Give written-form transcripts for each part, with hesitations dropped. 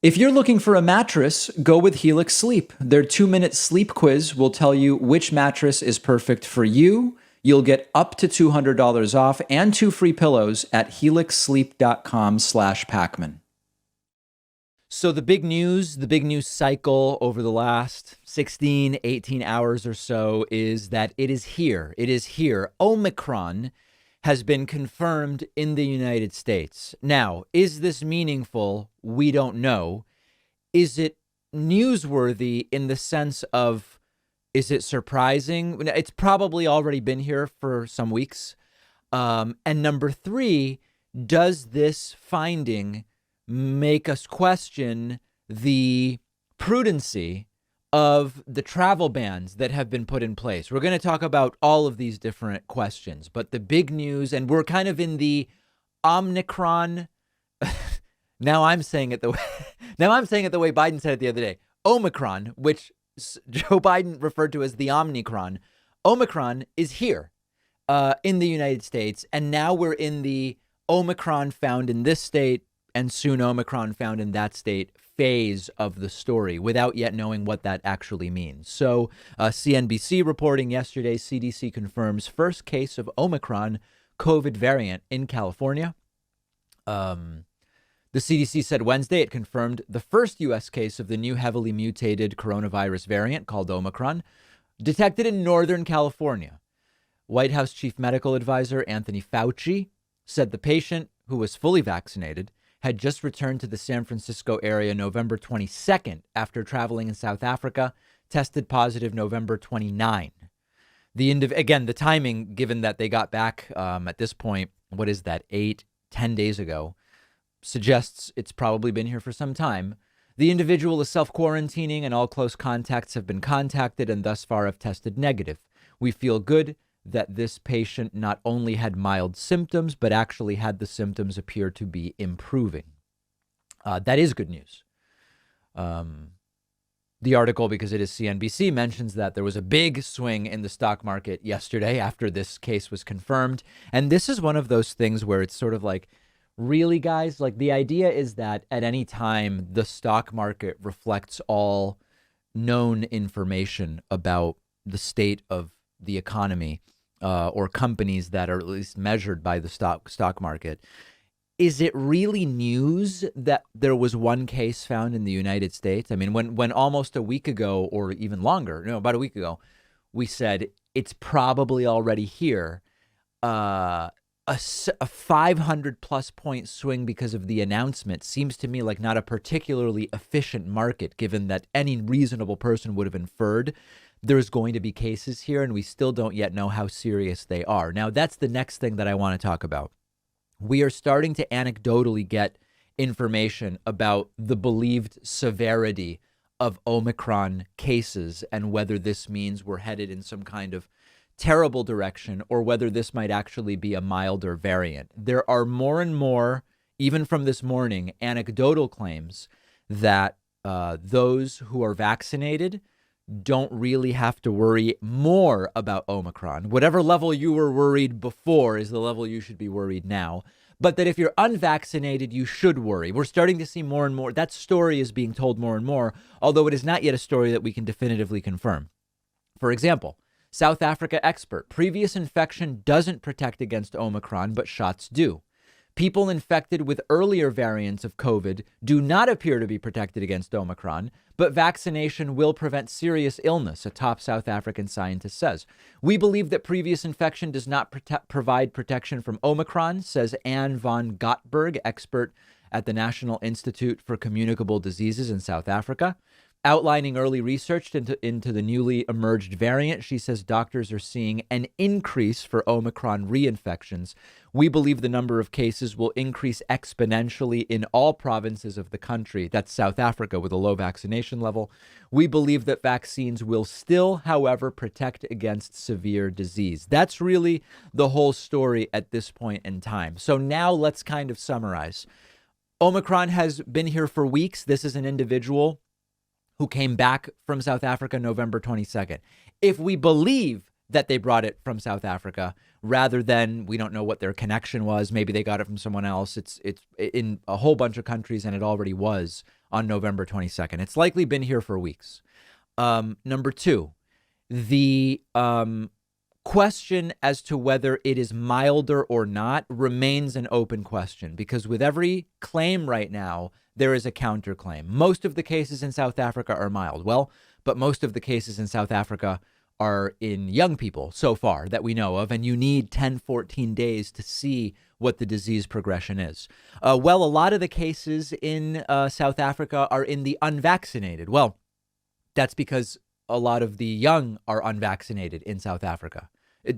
If you're looking for a mattress, go with Helix Sleep. Their 2-minute sleep quiz will tell you which mattress is perfect for you. You'll get up to $200 off and 2 free pillows at helixsleep.com/Pacman. So the big news cycle over the last 16, 18 hours or so is that it is here. It is here. Omicron has been confirmed in the United States. Now, is this meaningful? We don't know. Is it newsworthy in the sense of, is it surprising? It's probably already been here for some weeks. And number 3, does this finding make us question the prudency of the travel bans that have been put in place? We're going to talk about all of these different questions, but the big news, and we're kind of in the Omicron. Now I'm saying it the way Biden said it the other day. Omicron, which Joe Biden referred to as the Omicron. Omicron is here in the United States, and now we're in the Omicron found in this state and soon Omicron found in that state phase of the story without yet knowing what that actually means. So CNBC reporting yesterday, CDC confirms first case of Omicron COVID variant in California. The CDC said Wednesday it confirmed the first U.S. case of the new heavily mutated coronavirus variant called Omicron, detected in Northern California. White House Chief Medical Advisor Anthony Fauci said the patient, who was fully vaccinated, had just returned to the San Francisco area November 22nd after traveling in South Africa, tested positive November 29. Again, the timing, given that they got back at this point, what is that, 10 days ago, suggests it's probably been here for some time. The individual is self-quarantining and all close contacts have been contacted and thus far have tested negative. We feel good that this patient not only had mild symptoms, but actually had the symptoms appear to be improving. That is good news. The article, because it is CNBC, mentions that there was a big swing in the stock market yesterday after this case was confirmed. And this is one of those things where it's sort of like, really, guys, like the idea is that at any time, the stock market reflects all known information about the state of the economy or companies that are at least measured by the stock market. Is it really news that there was one case found in the United States? I mean, when almost a week ago or even longer, about a week ago, we said it's probably already here. A 500 plus point swing because of the announcement seems to me like not a particularly efficient market, given that any reasonable person would have inferred there's going to be cases here, and we still don't yet know how serious they are. Now, that's the next thing that I want to talk about. We are starting to anecdotally get information about the believed severity of Omicron cases and whether this means we're headed in some kind of terrible direction or whether this might actually be a milder variant. There are more and more, even from this morning, anecdotal claims that those who are vaccinated don't really have to worry more about Omicron. Whatever level you were worried before is the level you should be worried now. But that if you're unvaccinated, you should worry. We're starting to see more and more. That story is being told more and more, although it is not yet a story that we can definitively confirm. For example, South Africa expert, previous infection doesn't protect against Omicron, but shots do. People infected with earlier variants of COVID do not appear to be protected against Omicron, but vaccination will prevent serious illness, a top South African scientist says. We believe that previous infection does not provide protection from Omicron, says Anne von Gottberg, expert at the National Institute for Communicable Diseases in South Africa. Outlining early research into the newly emerged variant, she says doctors are seeing an increase for Omicron reinfections. We believe the number of cases will increase exponentially in all provinces of the country. That's South Africa with a low vaccination level. We believe that vaccines will still, however, protect against severe disease. That's really the whole story at this point in time. So now let's kind of summarize. Omicron has been here for weeks. This is an individual who came back from South Africa November 22nd. If we believe that they brought it from South Africa rather than we don't know what their connection was, maybe they got it from someone else. It's in a whole bunch of countries and it already was on November 22nd. It's likely been here for weeks. Number two, the question as to whether it is milder or not remains an open question, because with every claim right now, there is a counterclaim. Most of the cases in South Africa are mild. Well, but most of the cases in South Africa are in young people so far that we know of, and you need 10, 14 days to see what the disease progression is. Well, a lot of the cases in South Africa are in the unvaccinated. Well, that's because a lot of the young are unvaccinated in South Africa.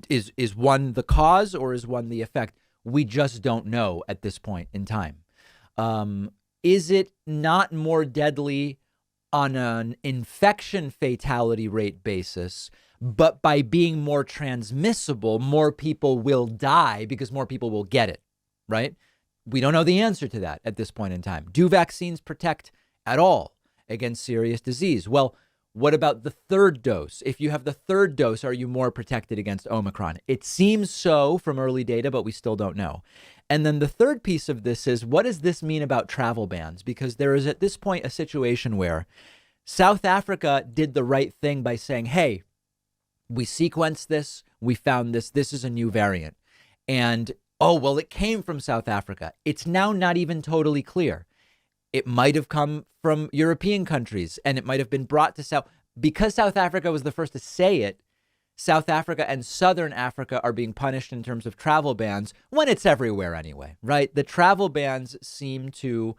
Is one the cause or is one the effect? We just don't know at this point in time. Is it not more deadly on an infection fatality rate basis, but by being more transmissible, more people will die because more people will get it, right? We don't know the answer to that at this point in time. Do vaccines protect at all against serious disease? Well, what about the third dose? If you have the third dose, are you more protected against Omicron? It seems so from early data, but we still don't know. And then the third piece of this is, what does this mean about travel bans? Because there is at this point a situation where South Africa did the right thing by saying, hey, we sequenced this, we found this is a new variant. And, oh, well, it came from South Africa. It's now not even totally clear. It might have come from European countries and it might have been brought to South. Because South Africa was the first to say it, South Africa and Southern Africa are being punished in terms of travel bans when it's everywhere anyway, right? The travel bans seem to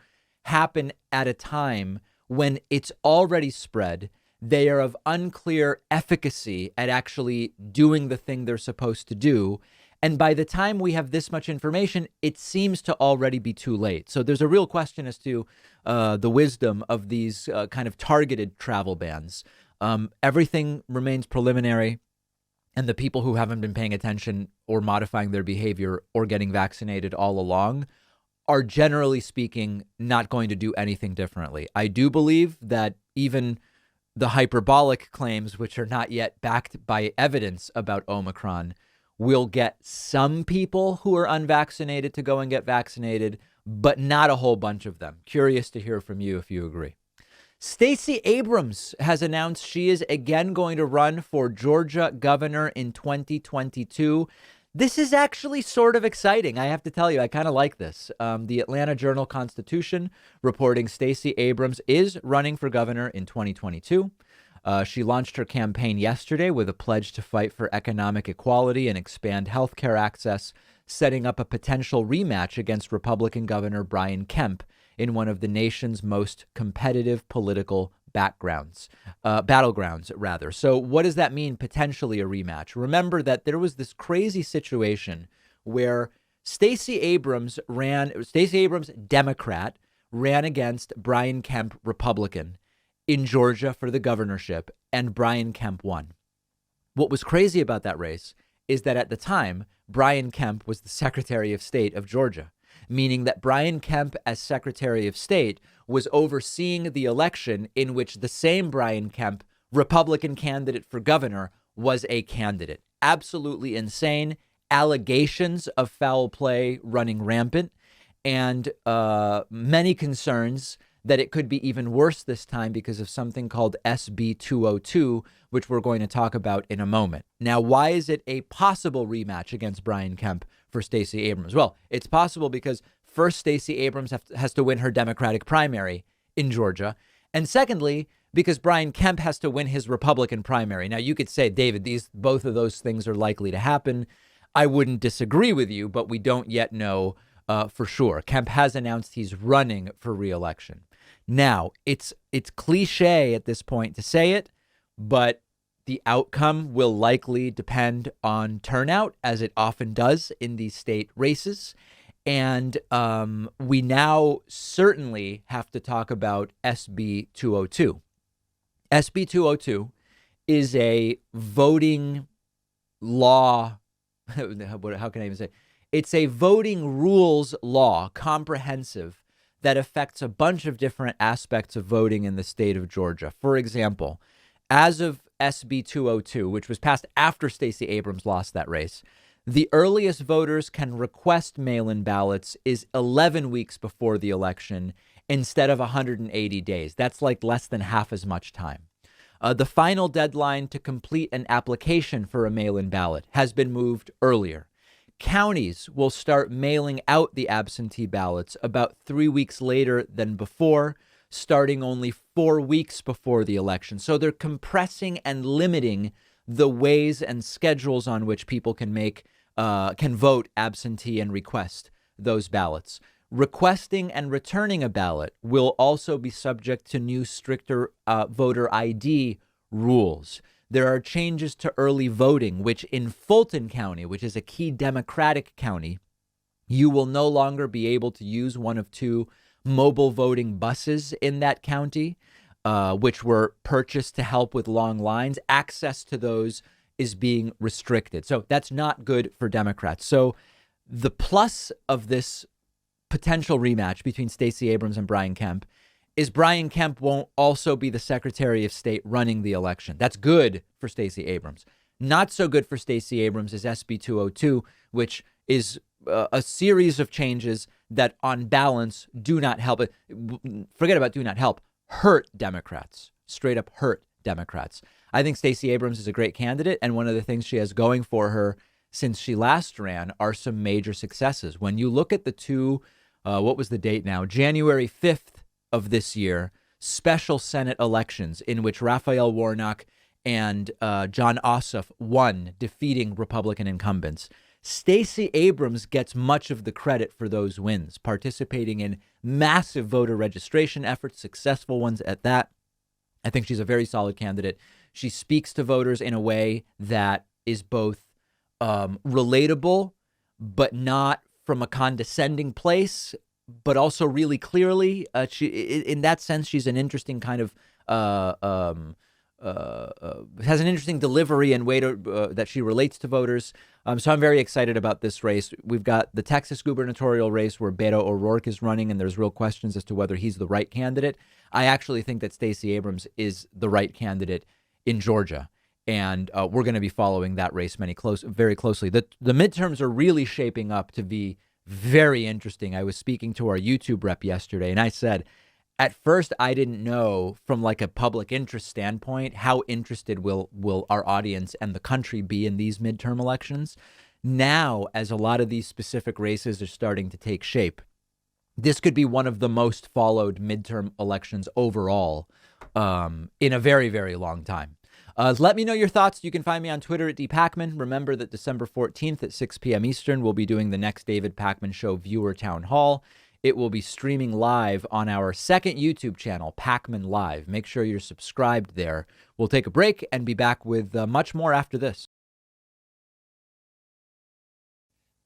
happen at a time when it's already spread. They are of unclear efficacy at actually doing the thing they're supposed to do. And by the time we have this much information, it seems to already be too late. So there's a real question as to the wisdom of these kind of targeted travel bans. Everything remains preliminary. And the people who haven't been paying attention or modifying their behavior or getting vaccinated all along are, generally speaking, not going to do anything differently. I do believe that even the hyperbolic claims, which are not yet backed by evidence about Omicron, will get some people who are unvaccinated to go and get vaccinated, but not a whole bunch of them. Curious to hear from you if you agree. Stacey Abrams has announced she is again going to run for Georgia governor in 2022. This is actually sort of exciting. I have to tell you, I kind of like this. The Atlanta Journal-Constitution reporting Stacey Abrams is running for governor in 2022. She launched her campaign yesterday with a pledge to fight for economic equality and expand healthcare access, setting up a potential rematch against Republican Governor Brian Kemp in one of the nation's most competitive political battlegrounds. So what does that mean, potentially a rematch? Remember that there was this crazy situation where Stacey Abrams, Democrat, ran against Brian Kemp, Republican, in Georgia for the governorship, and Brian Kemp won. What was crazy about that race is that at the time, Brian Kemp was the Secretary of State of Georgia, meaning that Brian Kemp, as Secretary of State, was overseeing the election in which the same Brian Kemp, Republican candidate for governor, was a candidate. Absolutely insane. Allegations of foul play running rampant, and many concerns that it could be even worse this time because of something called SB 202, which we're going to talk about in a moment. Now, why is it a possible rematch against Brian Kemp for Stacey Abrams? Well, it's possible because first, Stacey Abrams has to win her Democratic primary in Georgia. And secondly, because Brian Kemp has to win his Republican primary. Now, you could say, David, both of those things are likely to happen. I wouldn't disagree with you, but we don't yet know for sure. Kemp has announced he's running for re-election. Now, it's cliche at this point to say it, but the outcome will likely depend on turnout, as it often does in these state races. And we now certainly have to talk about SB 202. SB 202 is a voting law. How can I even say? It's a voting rules law, comprehensive, that affects a bunch of different aspects of voting in the state of Georgia. For example, as of SB 202, which was passed after Stacey Abrams lost that race, the earliest voters can request mail-in ballots is 11 weeks before the election, instead of 180 days. That's like less than half as much time. The final deadline to complete an application for a mail-in ballot has been moved earlier. Counties will start mailing out the absentee ballots about 3 weeks later than before, starting only 4 weeks before the election. So they're compressing and limiting the ways and schedules on which people can vote absentee and request those ballots. Requesting and returning a ballot will also be subject to new, stricter voter ID rules. There are changes to early voting, which in Fulton County, which is a key Democratic county, you will no longer be able to use one of two mobile voting buses in that county, which were purchased to help with long lines. Access to those is being restricted. So that's not good for Democrats. So the plus of this potential rematch between Stacey Abrams and Brian Kemp is Brian Kemp won't also be the Secretary of State running the election. That's good for Stacey Abrams. Not so good for Stacey Abrams is SB 202, which is a series of changes that on balance do not help. Forget about do not help, hurt Democrats, straight up hurt Democrats. I think Stacey Abrams is a great candidate. And one of the things she has going for her since she last ran are some major successes. When you look at the two, what was the date now? January 5th of this year, special Senate elections in which Raphael Warnock and John Ossoff won, defeating Republican incumbents. Stacey Abrams gets much of the credit for those wins, participating in massive voter registration efforts, successful ones at that. I think she's a very solid candidate. She speaks to voters in a way that is both relatable, but not from a condescending place, but also really clearly. In that sense, she's an interesting kind of has an interesting delivery and way to, that she relates to voters. So I'm very excited about this race. We've got the Texas gubernatorial race where Beto O'Rourke is running, and there's real questions as to whether he's the right candidate. I actually think that Stacey Abrams is the right candidate in Georgia, and we're going to be following that race very closely. The midterms are really shaping up to be very interesting. I was speaking to our YouTube rep yesterday, and I said, at first, I didn't know from like a public interest standpoint how interested will our audience and the country be in these midterm elections. Now, as a lot of these specific races are starting to take shape, this could be one of the most followed midterm elections overall in a very, very long time. Let me know your thoughts. You can find me on Twitter at dpacman. Remember that December 14th at 6 p.m. Eastern, we'll be doing the next David Pakman Show Viewer Town Hall. It will be streaming live on our second YouTube channel, Pakman Live. Make sure you're subscribed there. We'll take a break and be back with much more after this.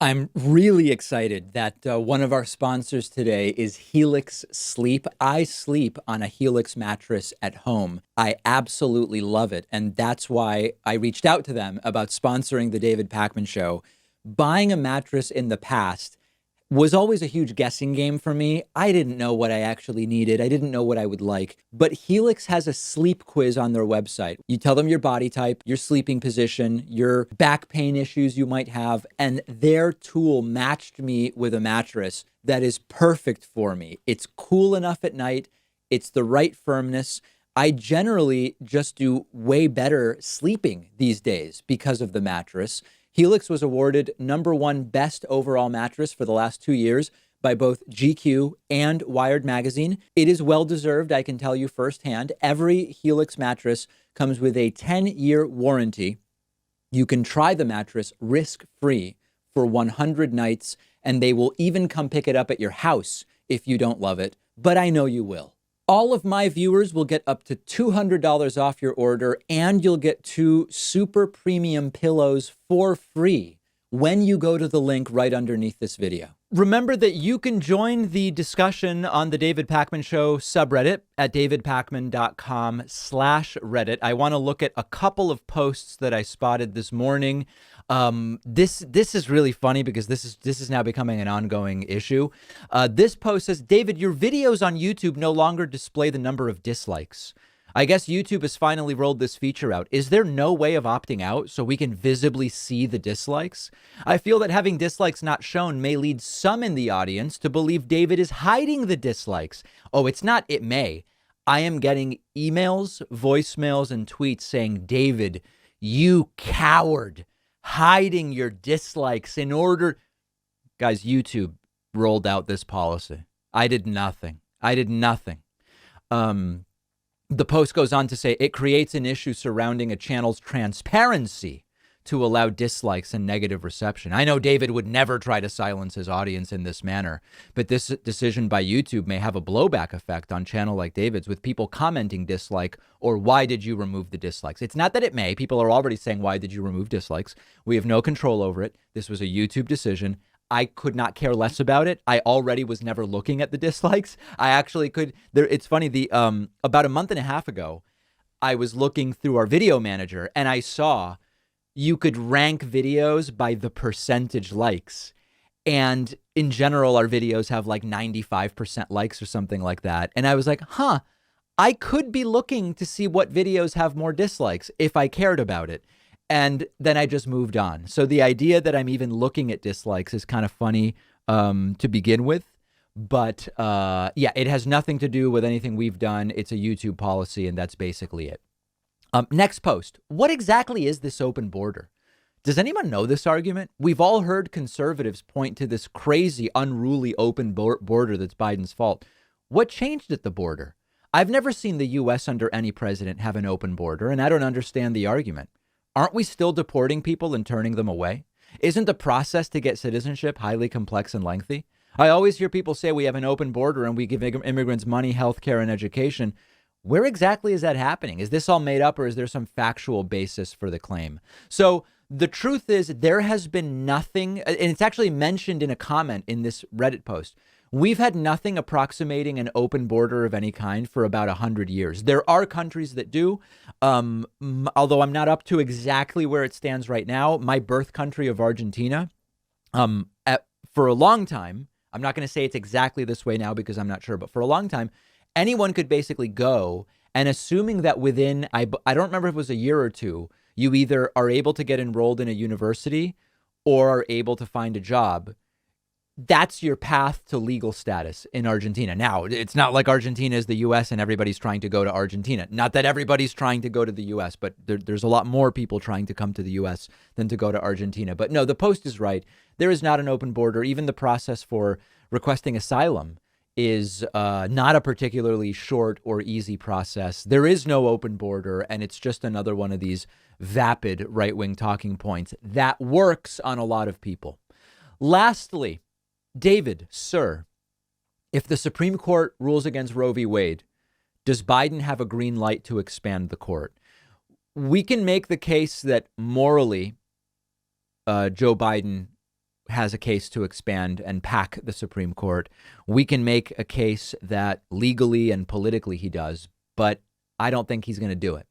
I'm really excited that one of our sponsors today is Helix Sleep. I sleep on a Helix mattress at home. I absolutely love it. And that's why I reached out to them about sponsoring the David Pakman Show. Buying a mattress in the past was always a huge guessing game for me. I didn't know what I actually needed. I didn't know what I would like. But Helix has a sleep quiz on their website. You tell them your body type, your sleeping position, your back pain issues you might have, and their tool matched me with a mattress that is perfect for me. It's cool enough at night. It's the right firmness. I generally just do way better sleeping these days because of the mattress. Helix was awarded #1 best overall mattress for the last 2 years by both GQ and Wired Magazine. It is well-deserved, I can tell you firsthand. Every Helix mattress comes with a 10-year warranty. You can try the mattress risk-free for 100 nights, and they will even come pick it up at your house if you don't love it, but I know you will. All of my viewers will get up to $200 off your order, and you'll get 2 super premium pillows for free when you go to the link right underneath this video. Remember that you can join the discussion on the David Pakman Show subreddit at davidpakman.com/Reddit. I want to look at a couple of posts that I spotted this morning. This is really funny because this is now becoming an ongoing issue. This post says, David, your videos on YouTube no longer display the number of dislikes. I guess YouTube has finally rolled this feature out. Is there no way of opting out so we can visibly see the dislikes? I feel that having dislikes not shown may lead some in the audience to believe David is hiding the dislikes. Oh, it's not, it may. I am getting emails, voicemails, and tweets saying, David, you coward, hiding your dislikes in order. Guys, YouTube rolled out this policy. I did nothing. The post goes on to say it creates an issue surrounding a channel's transparency to allow dislikes and negative reception. I know David would never try to silence his audience in this manner, but this decision by YouTube may have a blowback effect on channel like David's, with people commenting dislike or why did you remove the dislikes? It's not that it may. People are already saying, why did you remove dislikes? We have no control over it. This was a YouTube decision. I could not care less about it. I already was never looking at the dislikes. I actually could. It's funny. About a month and a half ago, I was looking through our video manager and I saw you could rank videos by the percentage likes. And in general, our videos have like 95% likes or something like that. And I was like, I could be looking to see what videos have more dislikes if I cared about it. And then I just moved on. So the idea that I'm even looking at dislikes is kind of funny to begin with. But yeah, it has nothing to do with anything we've done. It's a YouTube policy, and that's basically it. Next post. What exactly is this open border? Does anyone know this argument? We've all heard conservatives point to this crazy, unruly open border that's Biden's fault. What changed at the border? I've never seen the U.S. under any president have an open border, and I don't understand the argument. Aren't we still deporting people and turning them away? Isn't the process to get citizenship highly complex and lengthy? I always hear people say we have an open border and we give immigrants money, health care, and education. Where exactly is that happening? Is this all made up, or is there some factual basis for the claim? So the truth is there has been nothing, and it's actually mentioned in a comment in this Reddit post. We've had nothing approximating an open border of any kind for about 100 years. There are countries that do, although I'm not up to exactly where it stands right now. My birth country of Argentina, for a long time, I'm not going to say it's exactly this way now because I'm not sure, but for a long time, anyone could basically go, and assuming that within, I don't remember if it was a year or two, you either are able to get enrolled in a university or are able to find a job. That's your path to legal status in Argentina. Now, it's not like Argentina is the U.S. and everybody's trying to go to Argentina. Not that everybody's trying to go to the U.S., but there's a lot more people trying to come to the U.S. than to go to Argentina. But no, the post is right. There is not an open border. Even the process for requesting asylum is not a particularly short or easy process. There is no open border, and it's just another one of these vapid right-wing talking points that works on a lot of people. Lastly, David, sir, if the Supreme Court rules against Roe v. Wade, does Biden have a green light to expand the court? We can make the case that morally, Joe Biden has a case to expand and pack the Supreme Court. We can make a case that legally and politically he does, but I don't think he's going to do it.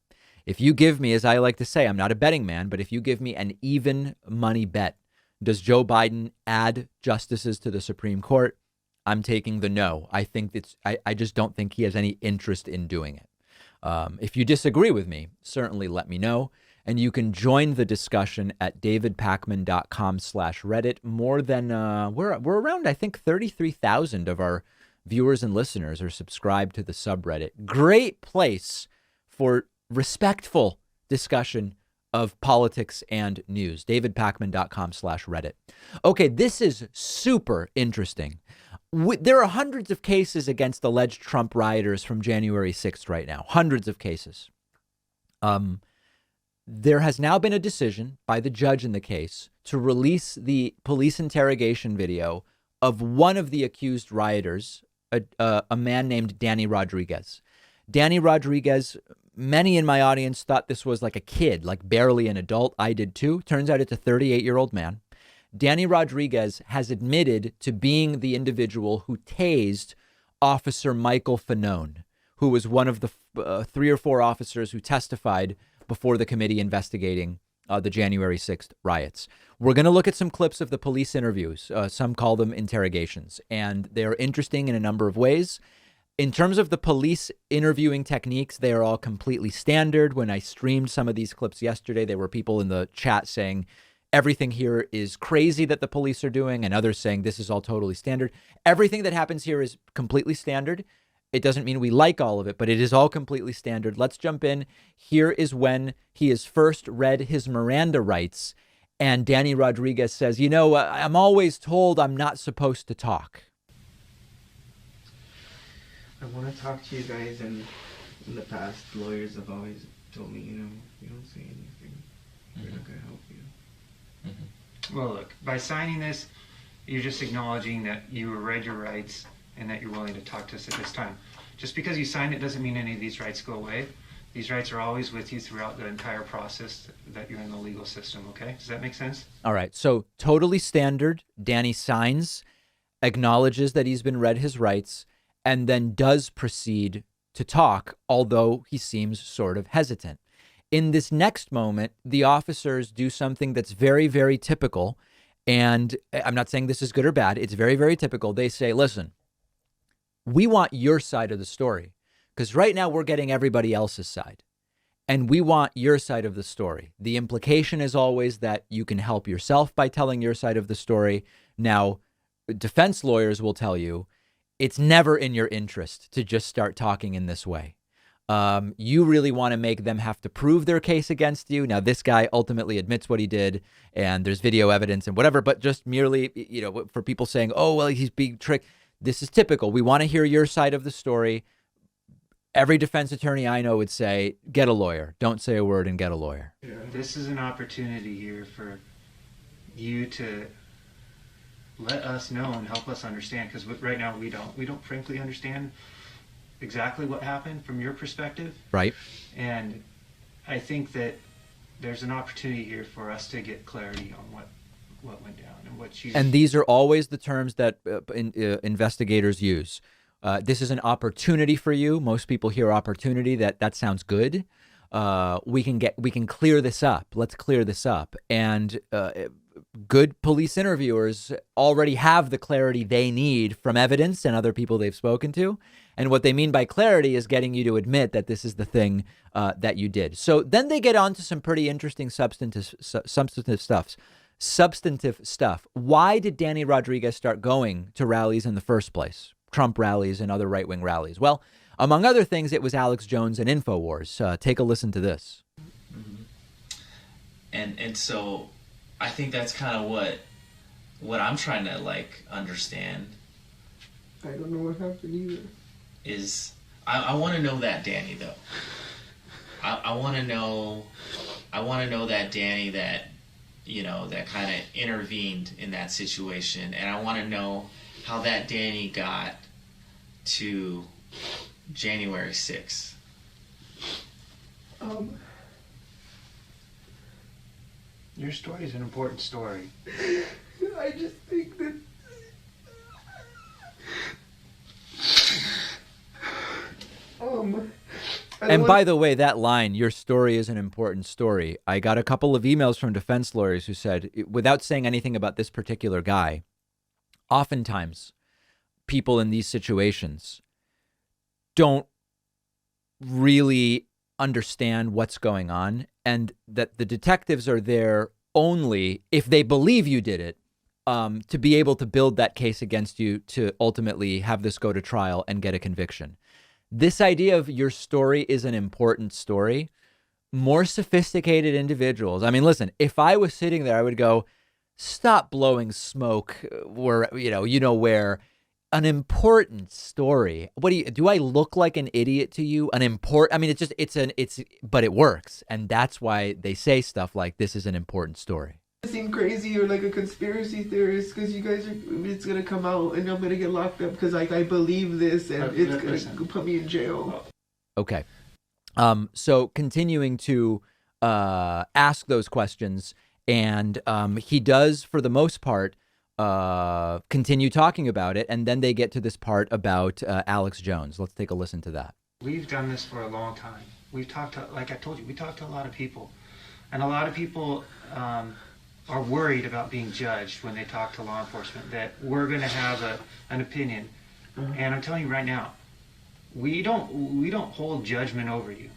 If you give me, as I like to say, I'm not a betting man, but if you give me an even money bet, does Joe Biden add justices to the Supreme Court? I'm taking the no. I think I just don't think he has any interest in doing it. If you disagree with me, certainly let me know. And you can join the discussion at davidpakman.com/Reddit. More than we're around, I think, 33,000 of our viewers and listeners are subscribed to the subreddit. Great place for respectful discussion of politics and news. davidpakman.com/Reddit. Okay, this is super interesting. There are hundreds of cases against alleged Trump rioters from January 6th right now. Hundreds of cases. There has now been a decision by the judge in the case to release the police interrogation video of one of the accused rioters, a man named Danny Rodriguez. Danny Rodriguez, many in my audience thought this was like a kid, like barely an adult. I did too. Turns out it's a 38-year-old man. Danny Rodriguez has admitted to being the individual who tased Officer Michael Fanone, who was one of the 3 or 4 officers who testified before the committee investigating the January 6th riots. We're going to look at some clips of the police interviews. Some call them interrogations, and they're interesting in a number of ways. In terms of the police interviewing techniques, they are all completely standard. When I streamed some of these clips yesterday, there were people in the chat saying everything here is crazy that the police are doing, and others saying this is all totally standard. Everything that happens here is completely standard. It doesn't mean we like all of it, but it is all completely standard. Let's jump in. Here is when he is first read his Miranda rights, and Danny Rodriguez says, you know, I'm always told I'm not supposed to talk. I want to talk to you guys, and in the past, lawyers have always told me, you know, you don't say anything, we're not going to help you. Well, look, by signing this, you're just acknowledging that you read your rights and that you're willing to talk to us at this time. Just because you signed it doesn't mean any of these rights go away. These rights are always with you throughout the entire process that you're in the legal system, okay? Does that make sense? All right, so totally standard. Danny signs, acknowledges that he's been read his rights, and then does proceed to talk, although he seems sort of hesitant. In this next moment, the officers do something that's very, very typical. And I'm not saying this is good or bad. It's very, very typical. They say, listen, we want your side of the story, because right now we're getting everybody else's side. And we want your side of the story. The implication is always that you can help yourself by telling your side of the story. Now, defense lawyers will tell you, it's never in your interest to just start talking in this way. You really want to make them have to prove their case against you. Now, this guy ultimately admits what he did, and there's video evidence and whatever, but just merely, you know, for people saying, oh, well, he's being tricked. This is typical. We want to hear your side of the story. Every defense attorney I know would say, get a lawyer. Don't say a word and get a lawyer. Yeah. This is an opportunity here for you to let us know and help us understand, because right now we don't frankly understand exactly what happened from your perspective. Right. And I think that there's an opportunity here for us to get clarity on what went down and what you... And these are always the terms that investigators use. This is an opportunity for you. Most people hear opportunity. That sounds good. We can clear this up. Let's clear this up. And good police interviewers already have the clarity they need from evidence and other people they've spoken to. And what they mean by clarity is getting you to admit that this is the thing that you did. So then they get on to some pretty interesting substantive stuff. Why did Danny Rodriguez start going to rallies in the first place? Trump rallies and other right-wing rallies. Well, among other things, it was Alex Jones and InfoWars. Take a listen to this. And so I think that's kind of what I'm trying to like understand. I don't know what happened either. Is I want to know that Danny though. I want to know that Danny that, you know, that kind of intervened in that situation, and I want to know how that Danny got to January 6th. Your story is an important story. I just think that... And by the way, that line, your story is an important story. I got a couple of emails from defense lawyers who said, without saying anything about this particular guy, oftentimes people in these situations don't really understand what's going on, and that the detectives are there only if they believe you did it, to be able to build that case against you to ultimately have this go to trial and get a conviction. This idea of your story is an important story, more sophisticated individuals. I mean, listen, if I was sitting there, I would go, stop blowing smoke where, you know where. An important story. What do I look like an idiot to you? I mean, but it works. And that's why they say stuff like this is an important story. Seem crazy or like a conspiracy theorist because you guys it's gonna come out and I'm gonna get locked up because like I believe this and it's gonna put me in jail. Okay. So continuing to ask those questions, and he does for the most part continue talking about it, and then they get to this part about Alex Jones. Let's take a listen to that. We've done this for a long time. We've talked to, like I told you, we talked to a lot of people, and a lot of people are worried about being judged when they talk to law enforcement, that we're going to have an opinion. And I'm telling you right now, we don't hold judgment over you.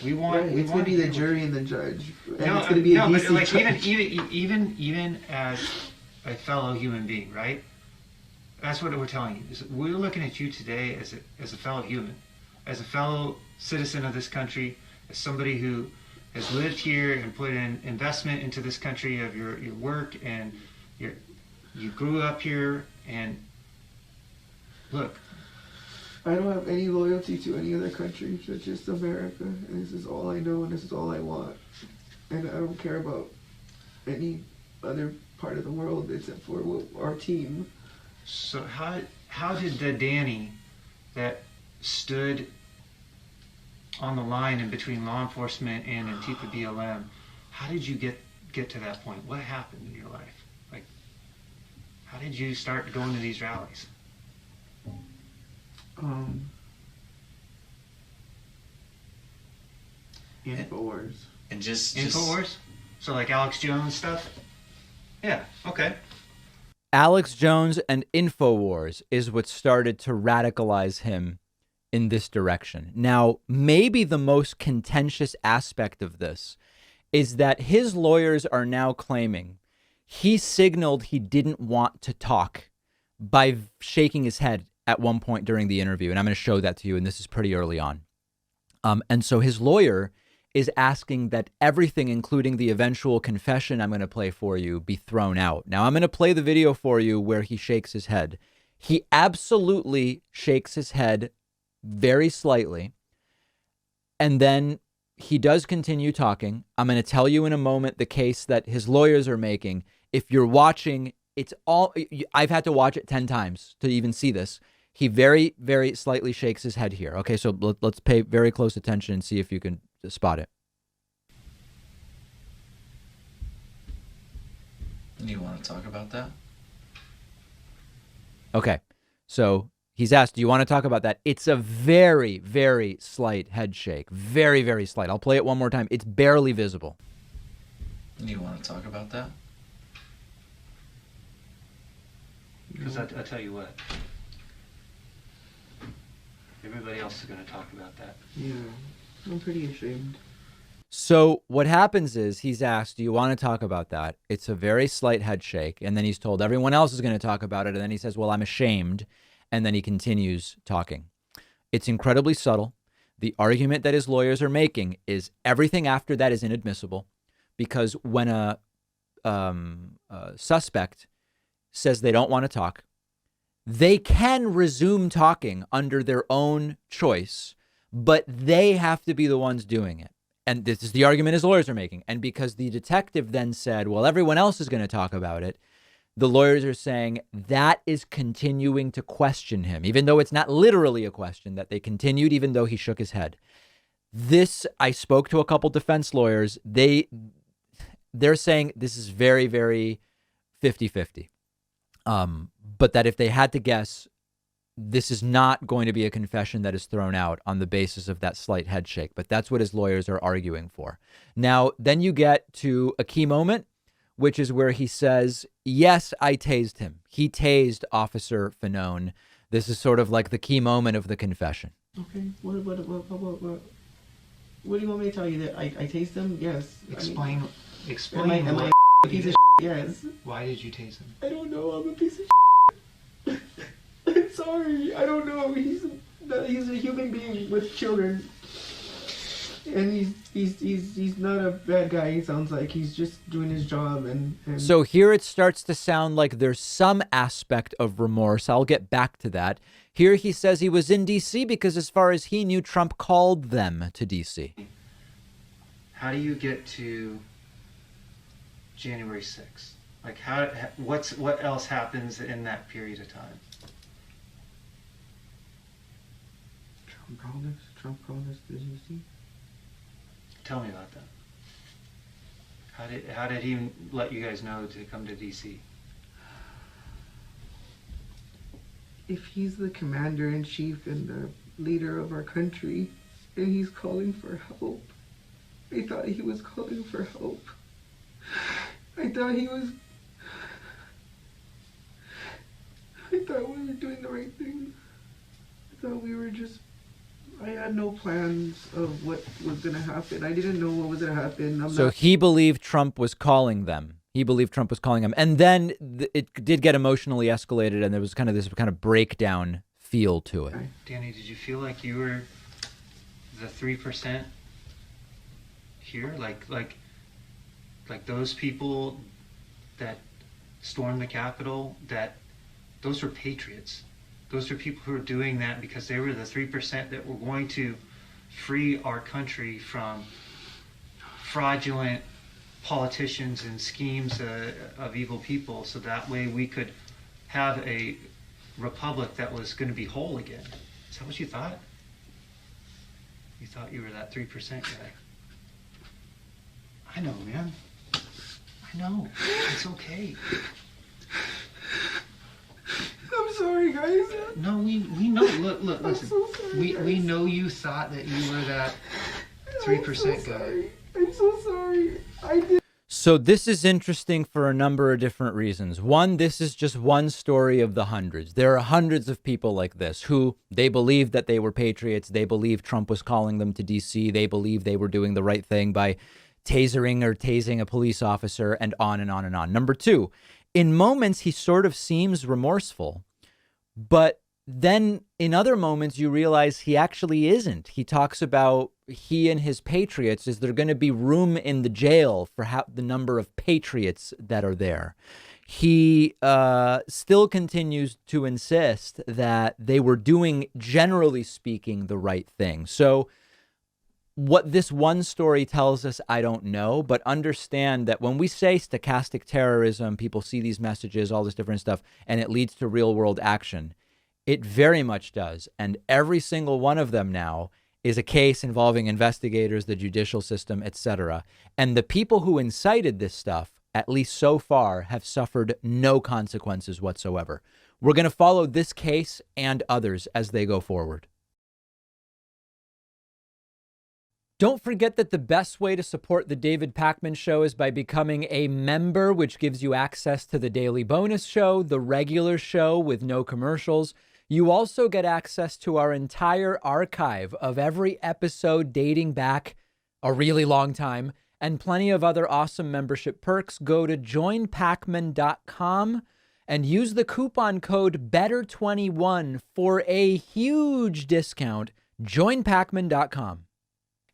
We want. Right, we it's want gonna be the you. jury and the judge, and No, it's gonna be a no, but DC like judge. even as a fellow human being, right? That's what we're telling you. Is we're looking at you today as a fellow human, as a fellow citizen of this country, as somebody who has lived here and put in investment into this country of your work, and you grew up here. And look, I don't have any loyalty to any other country, just America. And this is all I know, and this is all I want. And I don't care about any other part of the world except for our team. so how did the Danny that stood on the line in between law enforcement and Antifa BLM, how did you get to that point? What happened in your life? Like, how did you start going to these rallies? Infowars. And just Infowars? So like Alex Jones stuff? Yeah, okay. Alex Jones and Infowars is what started to radicalize him in this direction. Now, maybe the most contentious aspect of this is that his lawyers are now claiming he signaled he didn't want to talk by shaking his head at one point during the interview. And I'm going to show that to you. And this is pretty early on. And so his lawyer is asking that everything, including the eventual confession I'm going to play for you, be thrown out. Now, I'm going to play the video for you where he shakes his head. He absolutely shakes his head very slightly. And then he does continue talking. I'm going to tell you in a moment the case that his lawyers are making. If you're watching, it's all, I've had to watch it 10 times to even see this. He very, very slightly shakes his head here. Okay, so let's pay very close attention and see if you can spot it. You want to talk about that? Okay, so he's asked, do you want to talk about that? It's a very, very slight head shake. Very, very slight. I'll play it one more time. It's barely visible. You want to talk about that? Because I'll tell you what. Everybody else is going to talk about that. Yeah, I'm pretty ashamed. So what happens is he's asked, do you want to talk about that? It's a very slight head shake. And then he's told everyone else is going to talk about it. And then he says, well, I'm ashamed. And then he continues talking. It's incredibly subtle. The argument that his lawyers are making is everything after that is inadmissible, because when a suspect says they don't want to talk, they can resume talking under their own choice, but they have to be the ones doing it. And this is the argument his lawyers are making. And because the detective then said, well, everyone else is going to talk about it, the lawyers are saying that is continuing to question him, even though it's not literally a question, that they continued even though he shook his head. This, I spoke to a couple defense lawyers. They're saying this is very, very 50-50. But that if they had to guess, this is not going to be a confession that is thrown out on the basis of that slight head shake. But that's what his lawyers are arguing for. Now, then you get to a key moment, which is where he says, yes, I tased him. He tased Officer Fanone. This is sort of like the key moment of the confession. Okay, what do you want me to tell you? That I taste them? Yes. Explain Am I what a piece of yes. Why did you tase him? I don't know. I'm a piece of I'm sorry. I don't know. He's a human being with children, and he's not a bad guy. He sounds like he's just doing his job. And So here it starts to sound like there's some aspect of remorse. I'll get back to that. Here he says he was in D.C. because as far as he knew, Trump called them to D.C. How do you get to January 6th? Like, what else happens in that period of time? Trump called us to D.C. Tell me about that. How did he let you guys know to come to D.C.? If he's the commander-in-chief and the leader of our country, and he's calling for help, I thought he was calling for help. I thought we were doing the right thing. I thought we were just I had no plans of what was going to happen. I didn't know what was going to happen. So he believed Trump was calling them. He believed Trump was calling him. And then it did get emotionally escalated, and there was kind of this kind of breakdown feel to it. Danny, did you feel like you were the 3% here? Like those people that stormed the Capitol, those were patriots. Those are people who are doing that because they were the 3% that were going to free our country from fraudulent politicians and schemes of evil people, so that way we could have a republic that was going to be whole again. Is that what you thought? You thought you were that 3% guy? I know, man. I know. It's okay. I'm sorry, guys. No, we know. Look, listen. so sorry, We know you thought that you were that 3% guy. I'm so sorry. I did. So this is interesting for a number of different reasons. One, this is just one story of the hundreds. There are hundreds of people like this who they believed that they were patriots. They believed Trump was calling them to D.C. They believed they were doing the right thing by tasing a police officer, and on and on and on. Number two, in moments, he sort of seems remorseful, but then in other moments, you realize he actually isn't. He talks about he and his patriots, is there going to be room in the jail for the number of patriots that are there? He still continues to insist that they were doing, generally speaking, the right thing. So what this one story tells us, I don't know, but understand that when we say stochastic terrorism, people see these messages, all this different stuff, and it leads to real world action. It very much does. And every single one of them now is a case involving investigators, the judicial system, etc. And the people who incited this stuff, at least so far, have suffered no consequences whatsoever. We're going to follow this case and others as they go forward. Don't forget that the best way to support the David Pakman Show is by becoming a member, which gives you access to the daily bonus show, the regular show with no commercials. You also get access to our entire archive of every episode dating back a really long time, and plenty of other awesome membership perks. Go to joinpakman.com and use the coupon code BETTER21 for a huge discount. Joinpakman.com.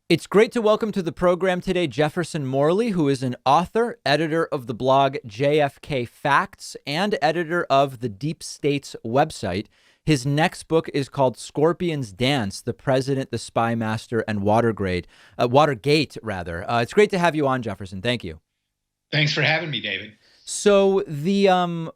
It's great to welcome to the program today Jefferson Morley, who is an author, editor of the blog JFK Facts, and editor of the Deep State's website. His next book is called Scorpion's Dance, The President, the Spy Master, and Watergate. It's great to have you on, Jefferson. Thank you. Thanks for having me, David. So the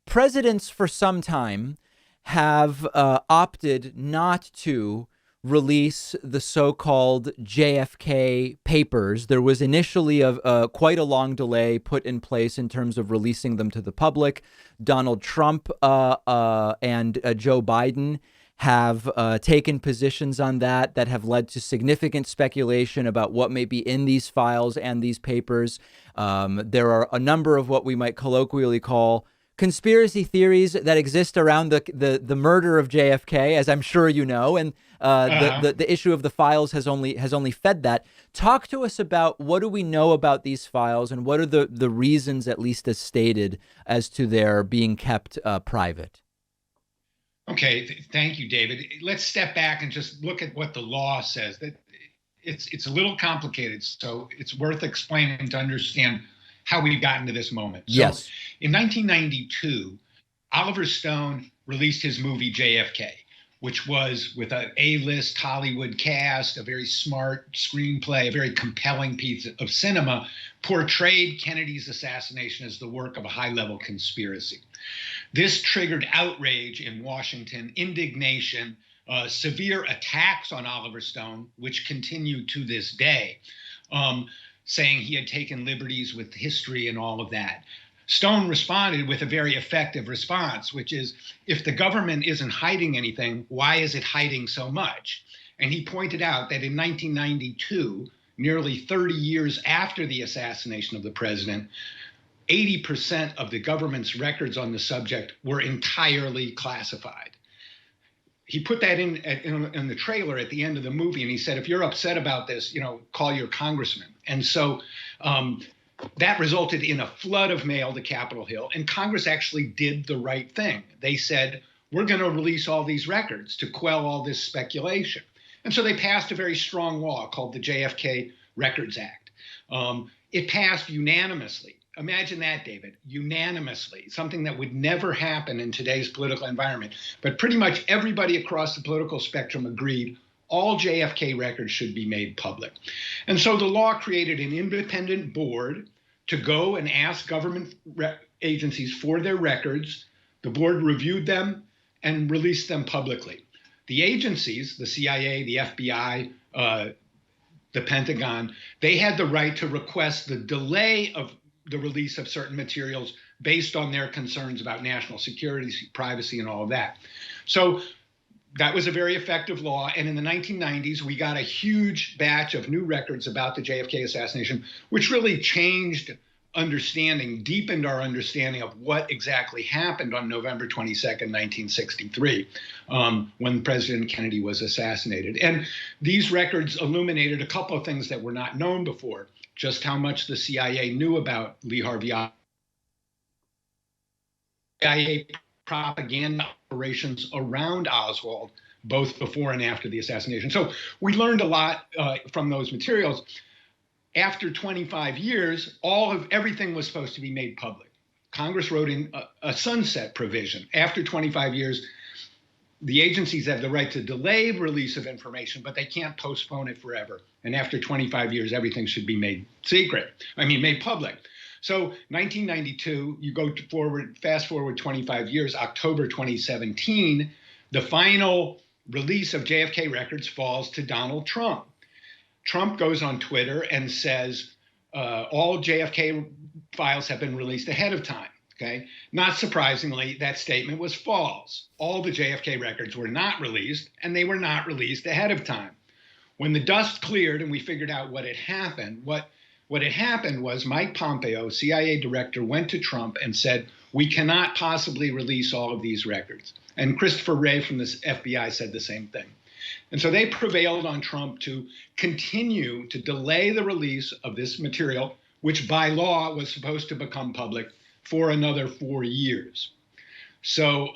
presidents for some time have opted not to release the so-called JFK papers. There was initially quite a long delay put in place in terms of releasing them to the public. Donald Trump and Joe Biden have taken positions on that have led to significant speculation about what may be in these files and these papers. There are a number of what we might colloquially call conspiracy theories that exist around the murder of JFK, as I'm sure you know, and the issue of the files has only fed that. Talk to us about what do we know about these files, and what are the reasons, at least as stated, as to their being kept private. Okay, thank you, David. Let's step back and just look at what the law says. That it's a little complicated, so it's worth explaining to understand how we've gotten to this moment. So, yes. In 1992, Oliver Stone released his movie JFK, which was with an A-list Hollywood cast, a very smart screenplay, a very compelling piece of cinema, portrayed Kennedy's assassination as the work of a high-level conspiracy. This triggered outrage in Washington, indignation, severe attacks on Oliver Stone, which continue to this day, saying he had taken liberties with history and all of that. Stone responded with a very effective response, which is, if the government isn't hiding anything, why is it hiding so much? And he pointed out that in 1992, nearly 30 years after the assassination of the president, 80% of the government's records on the subject were entirely classified. he put that in the trailer at the end of the movie, and he said, if you're upset about this, call your congressman. And so that resulted in a flood of mail to Capitol Hill, and Congress actually did the right thing. They said, we're going to release all these records to quell all this speculation. And so they passed a very strong law called the JFK Records Act. It passed unanimously. Imagine that, David, unanimously, something that would never happen in today's political environment. But pretty much everybody across the political spectrum agreed all JFK records should be made public. And so the law created an independent board to go and ask government agencies for their records. The board reviewed them and released them publicly. The agencies, the CIA, the FBI, the Pentagon, they had the right to request the delay of the release of certain materials based on their concerns about national security, privacy, and all of that. So that was a very effective law. And in the 1990s, we got a huge batch of new records about the JFK assassination, which really changed deepened our understanding of what exactly happened on November 22nd, 1963, when President Kennedy was assassinated. And these records illuminated a couple of things that were not known before, just how much the CIA knew about Lee Harvey Oswald, CIA propaganda operations around Oswald, both before and after the assassination. So we learned a lot from those materials. After 25 years, everything was supposed to be made public. Congress wrote in a sunset provision. After 25 years, the agencies have the right to delay release of information, but they can't postpone it forever. And after 25 years, everything should be made public. So 1992, you go fast forward 25 years, October 2017, the final release of JFK records falls to Donald Trump. Trump goes on Twitter and says all JFK files have been released ahead of time. Okay. Not surprisingly, that statement was false. All the JFK records were not released, and they were not released ahead of time. When the dust cleared and we figured out what had happened, what had happened was Mike Pompeo, CIA director, went to Trump and said, we cannot possibly release all of these records. And Christopher Wray from the FBI said the same thing. And so they prevailed on Trump to continue to delay the release of this material, which by law was supposed to become public, for another 4 years. So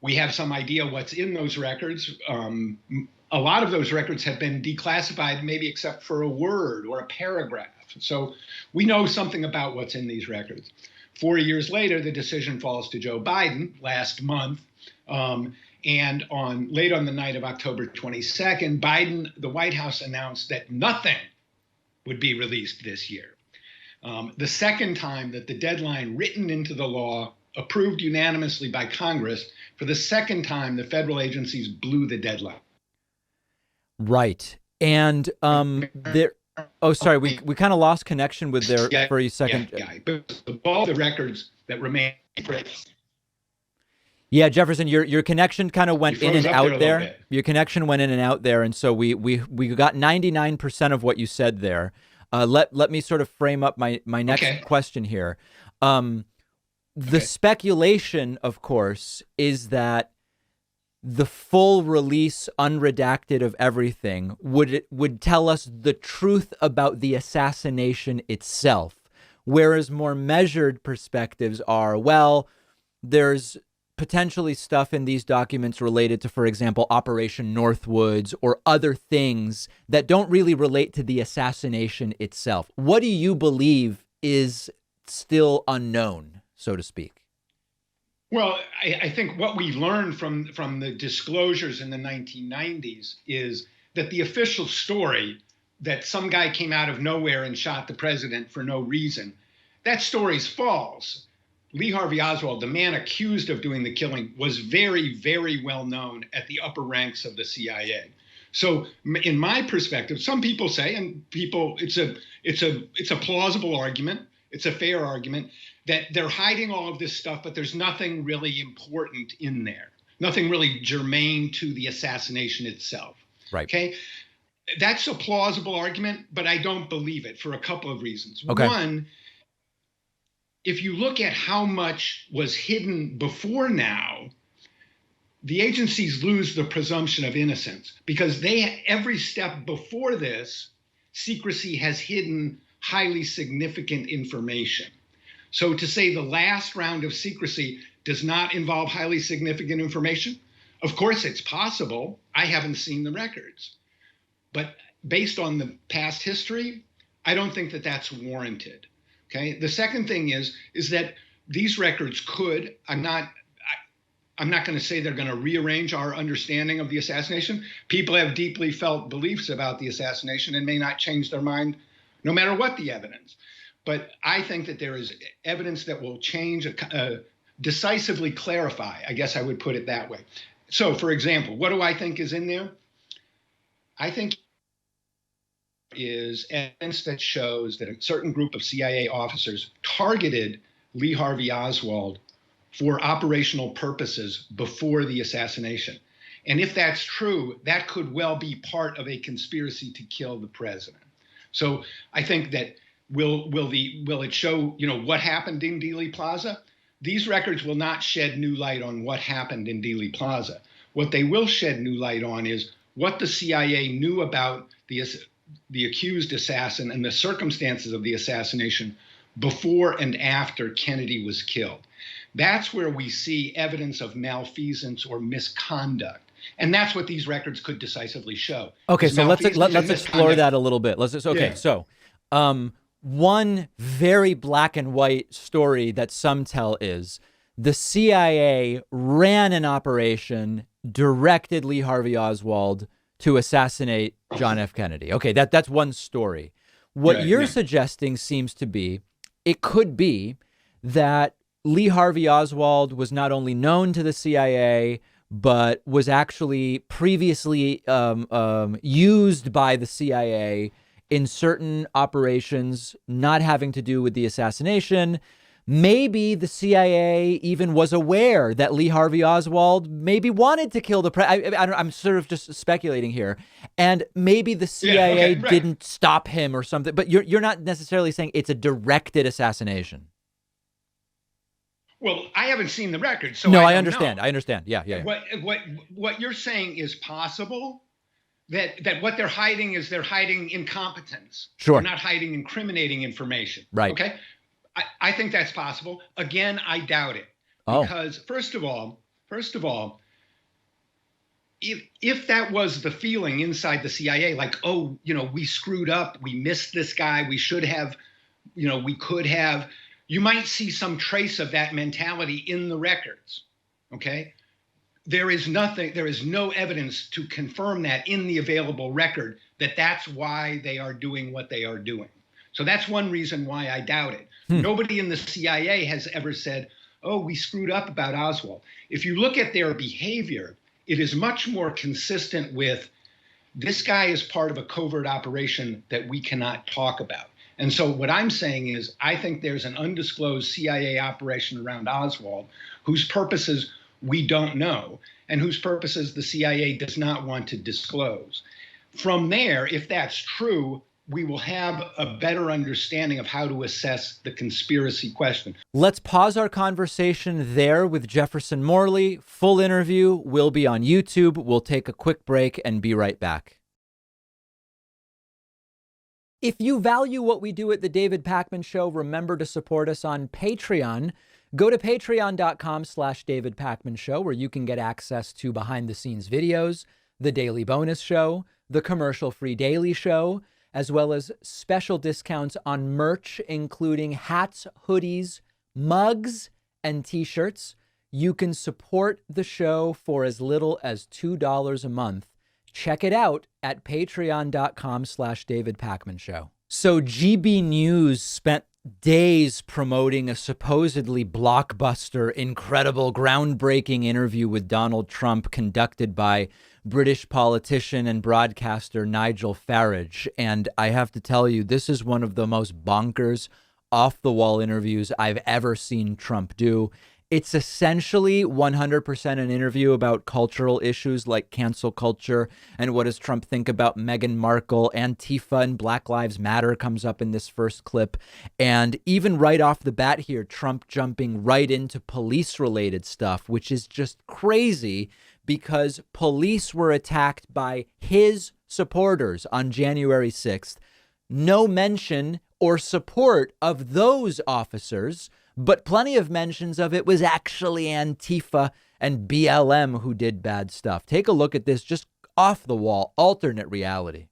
we have some idea what's in those records. A lot of those records have been declassified, maybe except for a word or a paragraph. So we know something about what's in these records. 4 years later, the decision falls to Joe Biden last month. And late on the night of October 22nd, the White House announced that nothing would be released this year. The second time that the deadline written into the law, approved unanimously by Congress, for the second time, the federal agencies blew the deadline. Right. And there. Oh, sorry. We kind of lost connection with there for a second. Yeah. But all the records that remain. Yeah, Jefferson, your connection kind of went in and out there. Your connection went in and out there, and so we got 99% of what you said there. Let me sort of frame up my next question here. The speculation, of course, is that the full release, unredacted of everything, would tell us the truth about the assassination itself, whereas more measured perspectives are, well, there's potentially stuff in these documents related to, for example, Operation Northwoods or other things that don't really relate to the assassination itself. What do you believe is still unknown, so to speak? Well, I think what we learned from the disclosures in the 1990s is that the official story that some guy came out of nowhere and shot the president for no reason, that story's false. Lee Harvey Oswald, the man accused of doing the killing, was very, very well known at the upper ranks of the CIA. So in my perspective, some people say, and it's a plausible argument, it's a fair argument, that they're hiding all of this stuff, but there's nothing really important in there, nothing really germane to the assassination itself. Right. Okay. That's a plausible argument, but I don't believe it for a couple of reasons. Okay. One, if you look at how much was hidden before now, the agencies lose the presumption of innocence because every step before this, secrecy has hidden highly significant information. So to say the last round of secrecy does not involve highly significant information, of course it's possible. I haven't seen the records. But based on the past history, I don't think that that's warranted. Okay. The second thing is that these records could, I'm not going to say they're going to rearrange our understanding of the assassination. People have deeply felt beliefs about the assassination and may not change their mind no matter what the evidence. But I think that there is evidence that will change, decisively clarify, I guess I would put it that way. So, for example, what do I think is in there? I think is evidence that shows that a certain group of CIA officers targeted Lee Harvey Oswald for operational purposes before the assassination. And if that's true, that could well be part of a conspiracy to kill the president. So I think that will it show, what happened in Dealey Plaza? These records will not shed new light on what happened in Dealey Plaza. What they will shed new light on is what the CIA knew about the accused assassin and the circumstances of the assassination before and after Kennedy was killed. That's where we see evidence of malfeasance or misconduct. And that's what these records could decisively show. Okay, so let's explore that a little bit. One very black and white story that some tell is the CIA ran an operation, directed Lee Harvey Oswald to assassinate John F. Kennedy. Okay, that's one story. What you're suggesting seems to be, it could be that Lee Harvey Oswald was not only known to the CIA, but was actually previously used by the CIA in certain operations not having to do with the assassination. Maybe the CIA even was aware that Lee Harvey Oswald maybe wanted to kill the president. I'm sort of just speculating here. And maybe the CIA didn't stop him or something. But you're not necessarily saying it's a directed assassination. Well, I haven't seen the record, so no, I understand. know. I understand. Yeah. What you're saying is possible. That what they're hiding is they're hiding incompetence. Sure. They're not hiding incriminating information. Right. Okay. I think that's possible. Again, I doubt it. Because first of all, if that was the feeling inside the CIA, like, we screwed up, we missed this guy, we should have, we could have, you might see some trace of that mentality in the records. Okay. There is no evidence to confirm that in the available record that's why they are doing what they are doing. So that's one reason why I doubt it. Nobody in the CIA has ever said, we screwed up about Oswald. If you look at their behavior, it is much more consistent with this guy is part of a covert operation that we cannot talk about. And so what I'm saying is I think there's an undisclosed CIA operation around Oswald whose purposes we don't know, and whose purposes the CIA does not want to disclose. From there, if that's true, we will have a better understanding of how to assess the conspiracy question. Let's pause our conversation there with Jefferson Morley. Full interview will be on YouTube. We'll take a quick break and be right back. If you value what we do at The David Pakman Show, remember to support us on Patreon. Go to patreon.com/David Pakman Show, where you can get access to behind the scenes videos, the daily bonus show, the commercial free daily show, as well as special discounts on merch, including hats, hoodies, mugs, and t-shirts. You can support the show for as little as $2 a month. Check it out at patreon.com/David Pakman Show. So GB News spent days promoting a supposedly blockbuster, incredible, groundbreaking interview with Donald Trump conducted by British politician and broadcaster Nigel Farage. And I have to tell you, this is one of the most bonkers, off-the-wall interviews I've ever seen Trump do. It's essentially 100% an interview about cultural issues like cancel culture and what does Trump think about Meghan Markle. Antifa and Black Lives Matter comes up in this first clip. And even right off the bat here, Trump jumping right into police related stuff, which is just crazy because police were attacked by his supporters on January 6th. No mention or support of those officers, but plenty of mentions of it was actually Antifa and BLM who did bad stuff. Take a look at this, just off the wall, alternate reality.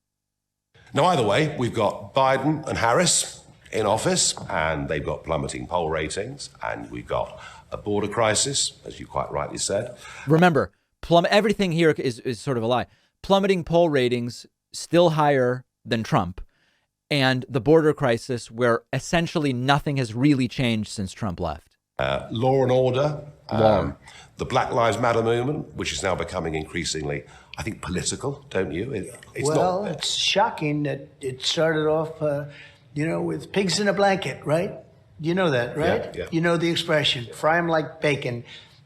Now, either way, we've got Biden and Harris in office, and they've got plummeting poll ratings, and we've got a border crisis, as you quite rightly said. Remember, everything here is sort of a lie. Plummeting poll ratings, still higher than Trump. And the border crisis, where essentially nothing has really changed since Trump left. Law and order, the Black Lives Matter movement, which is now becoming increasingly, I think, political, don't you? It's shocking that it started off, with pigs in a blanket, right? You know that, right? Yeah. You know the expression, fry them like bacon.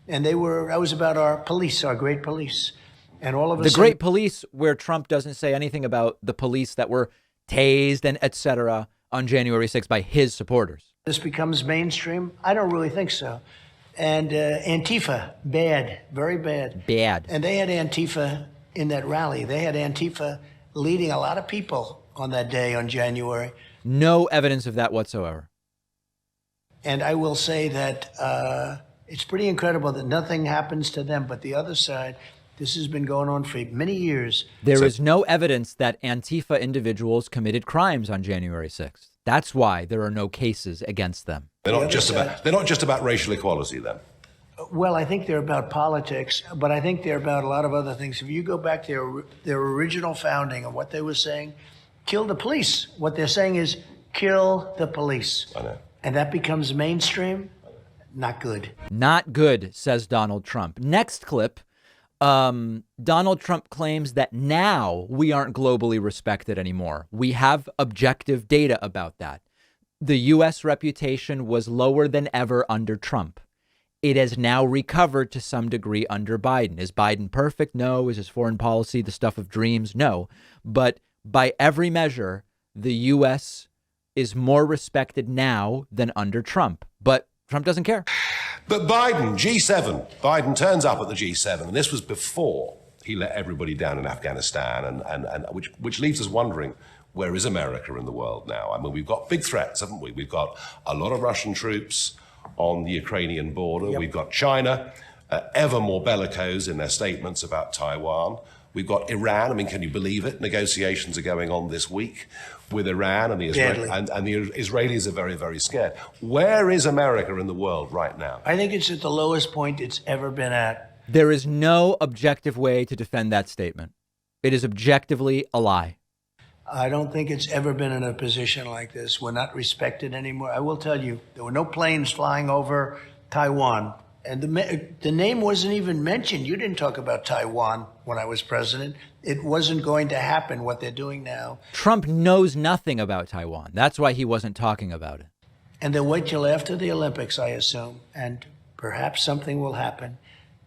And that was about our police, our great police. And all of a sudden, the great police, where Trump doesn't say anything about the police that were tased and et cetera on January 6th by his supporters. This becomes mainstream? I don't really think so. And Antifa, bad, very bad. Bad. And they had Antifa in that rally. They had Antifa leading a lot of people on that day on January. No evidence of that whatsoever. And I will say that it's pretty incredible that nothing happens to them, but the other side, this has been going on for many years. There is no evidence that Antifa individuals committed crimes on January 6th. That's why there are no cases against them. They're not just about racial equality then. Well, I think they're about politics, but I think they're about a lot of other things. If you go back to their original founding and what they were saying, kill the police. What they're saying is kill the police. I know. And that becomes mainstream. Not good. Not good, says Donald Trump. Next clip. Donald Trump claims that now we aren't globally respected anymore. We have objective data about that. The U.S. reputation was lower than ever under Trump. It has now recovered to some degree under Biden. Is Biden perfect? No. Is his foreign policy the stuff of dreams? No. But by every measure, the U.S. is more respected now than under Trump. But Trump doesn't care. But Biden, G7, Biden turns up at the G7, and this was before he let everybody down in Afghanistan, and which leaves us wondering, where is America in the world now? I mean, we've got big threats, haven't we? We've got a lot of Russian troops on the Ukrainian border. Yep. We've got China, ever more bellicose in their statements about Taiwan. We've got Iran. I mean, can you believe it? Negotiations are going on this week with Iran, and the Israelis are very, very scared. Where is America in the world right now? I think it's at the lowest point it's ever been at. There is no objective way to defend that statement. It is objectively a lie. I don't think it's ever been in a position like this. We're not respected anymore. I will tell you, there were no planes flying over Taiwan. And the name wasn't even mentioned. You didn't talk about Taiwan when I was president. It wasn't going to happen, what they're doing now. Trump knows nothing about Taiwan. That's why he wasn't talking about it. And they'll wait till after the Olympics, I assume, and perhaps something will happen.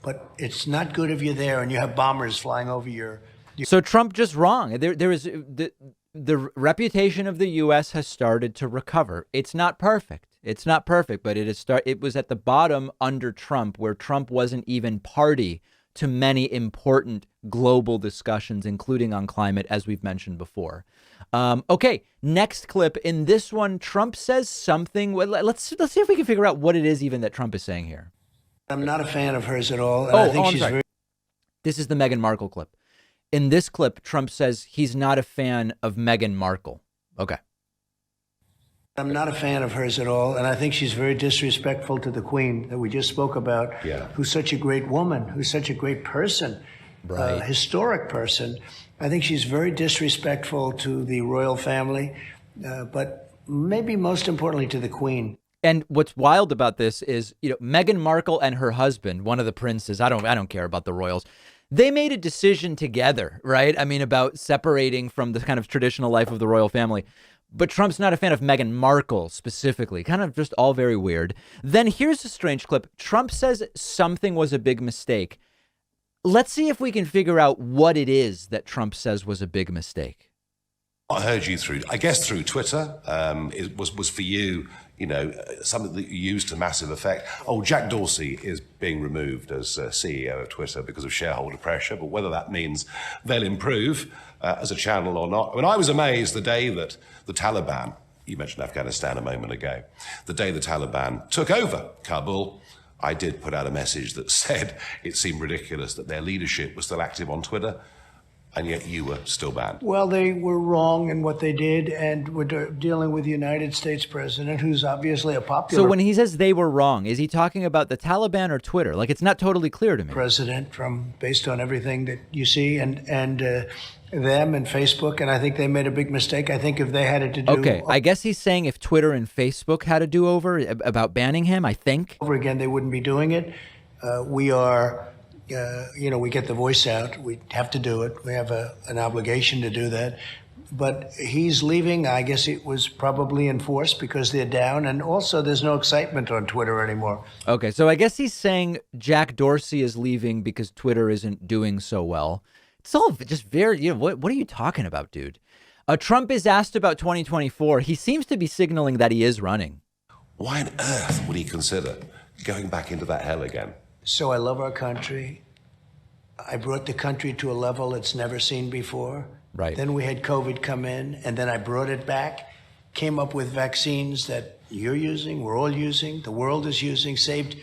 But it's not good if you're there and you have bombers flying over your... So Trump just wrong. There is the reputation of the U.S. has started to recover. It's not perfect. It's not perfect, but it was at the bottom under Trump, where Trump wasn't even party to many important global discussions, including on climate, as we've mentioned before. Okay, next clip. In this one, Trump says something. Let's see if we can figure out what it is even that Trump is saying here. I'm not a fan of hers at all. And I think I'm sorry. This is the Meghan Markle clip. In this clip, Trump says he's not a fan of Meghan Markle. Okay. I'm not a fan of hers at all, and I think she's very disrespectful to the Queen that we just spoke about, who's such a great woman, who's such a great person, historic person. I think she's very disrespectful to the royal family, but maybe most importantly to the Queen. And what's wild about this is, Meghan Markle and her husband, one of the princes, I don't care about the royals. They made a decision together, right? I mean, about separating from the kind of traditional life of the royal family. but Trump's not a fan of Meghan Markle specifically. Kind of just all very weird. Then here's a strange clip. Trump says something was a big mistake. Let's see if we can figure out what it is that Trump says was a big mistake. I heard you through Twitter. It was for you, something that you used to massive effect. Oh, Jack Dorsey is being removed as CEO of Twitter because of shareholder pressure, but whether that means they'll improve as a channel or not. I mean, I was amazed the day that the Taliban, you mentioned Afghanistan a moment ago, the day the Taliban took over Kabul, I did put out a message that said it seemed ridiculous that their leadership was still active on Twitter, and yet you were still banned. Well, they were wrong in what they did, and we're dealing with the United States president, who's obviously a popular... So when he says they were wrong, is he talking about the Taliban or Twitter? Like, it's not totally clear to me. ...president based on everything that you see, and them and Facebook, and I think they made a big mistake. I think if they had it to do... Okay, I guess he's saying if Twitter and Facebook had a do-over about banning him, I think. ...over again, they wouldn't be doing it. We are... we get the voice out. We have to do it. We have an obligation to do that. But he's leaving. I guess it was probably enforced because they're down. And also there's no excitement on Twitter anymore. Okay, so I guess he's saying Jack Dorsey is leaving because Twitter isn't doing so well. It's all just very, what are you talking about, dude? Trump is asked about 2024. He seems to be signaling that he is running. Why on earth would he consider going back into that hell again? So I love our country. I brought the country to a level it's never seen before. Right. Then we had COVID come in, and then I brought it back, came up with vaccines that you're using, we're all using, the world is using, saved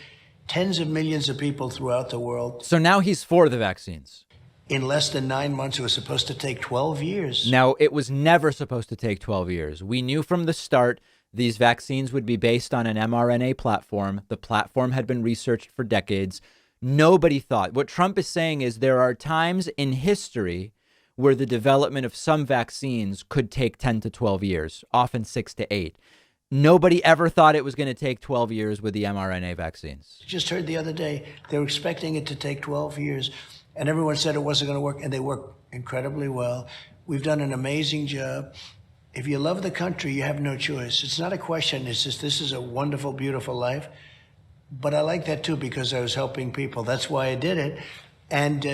tens of millions of people throughout the world. So now he's for the vaccines. In less than 9 months, it was supposed to take 12 years. Now, it was never supposed to take 12 years. We knew from the start these vaccines would be based on an mRNA platform. The platform had been researched for decades. Nobody thought. What Trump is saying is there are times in history where the development of some vaccines could take 10 to 12 years, often 6 to 8. Nobody ever thought it was going to take 12 years with the mRNA vaccines. Just heard the other day, they were expecting it to take 12 years, and everyone said it wasn't going to work, and they work incredibly well. We've done an amazing job. If you love the country, you have no choice. It's not a question. It's just, this is a wonderful, beautiful life. But I like that, too, because I was helping people. That's why I did it. And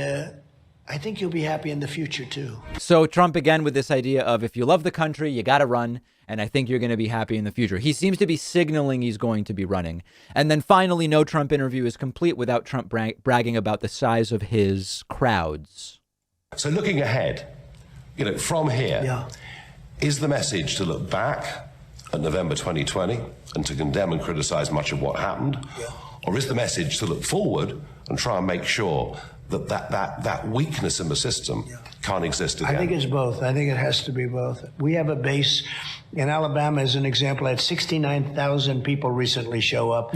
I think you'll be happy in the future, too. So Trump, again, with this idea of if you love the country, you got to run. And I think you're going to be happy in the future. He seems to be signaling he's going to be running. And then finally, no Trump interview is complete without Trump bragging about the size of his crowds. So looking ahead, from here, is the message to look back at November 2020 and to condemn and criticize much of what happened? Or is the message to look forward and try and make sure that weakness in the system can't exist again? I think it's both. I think it has to be both. We have a base in Alabama, as an example. I had 69,000 people recently show up.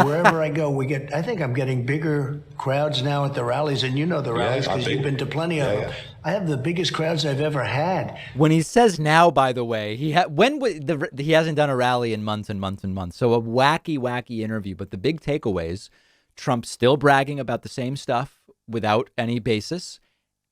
Wherever I go, I think I'm getting bigger crowds now at the rallies, and the rallies because you've been to plenty of them. I have the biggest crowds I've ever had. When he says now, by the way, he hasn't done a rally in months and months and months. So a wacky interview. But the big takeaways, Trump's still bragging about the same stuff without any basis.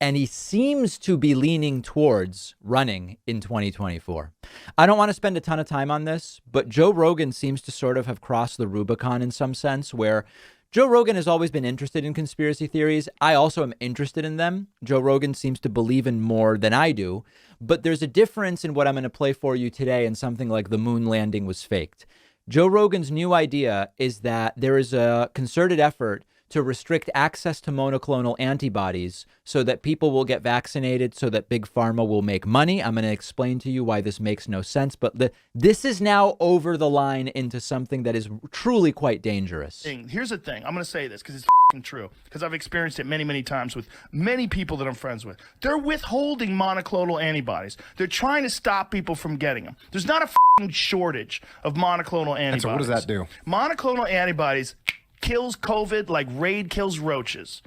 And he seems to be leaning towards running in 2024. I don't want to spend a ton of time on this, but Joe Rogan seems to sort of have crossed the Rubicon in some sense, where Joe Rogan has always been interested in conspiracy theories. I also am interested in them. Joe Rogan seems to believe in more than I do, but there's a difference in what I'm going to play for you today and something like the moon landing was faked. Joe Rogan's new idea is that there is a concerted effort to restrict access to monoclonal antibodies so that people will get vaccinated, so that Big Pharma will make money. I'm going to explain to you why this makes no sense, but this is now over the line into something that is truly quite dangerous. Here's the thing. I'm going to say this because it's true, because I've experienced it many, many times with many people that I'm friends with. They're withholding monoclonal antibodies. They're trying to stop people from getting them. There's not a shortage of monoclonal antibodies. And so what does that do? Monoclonal antibodies kills COVID like Raid kills roaches.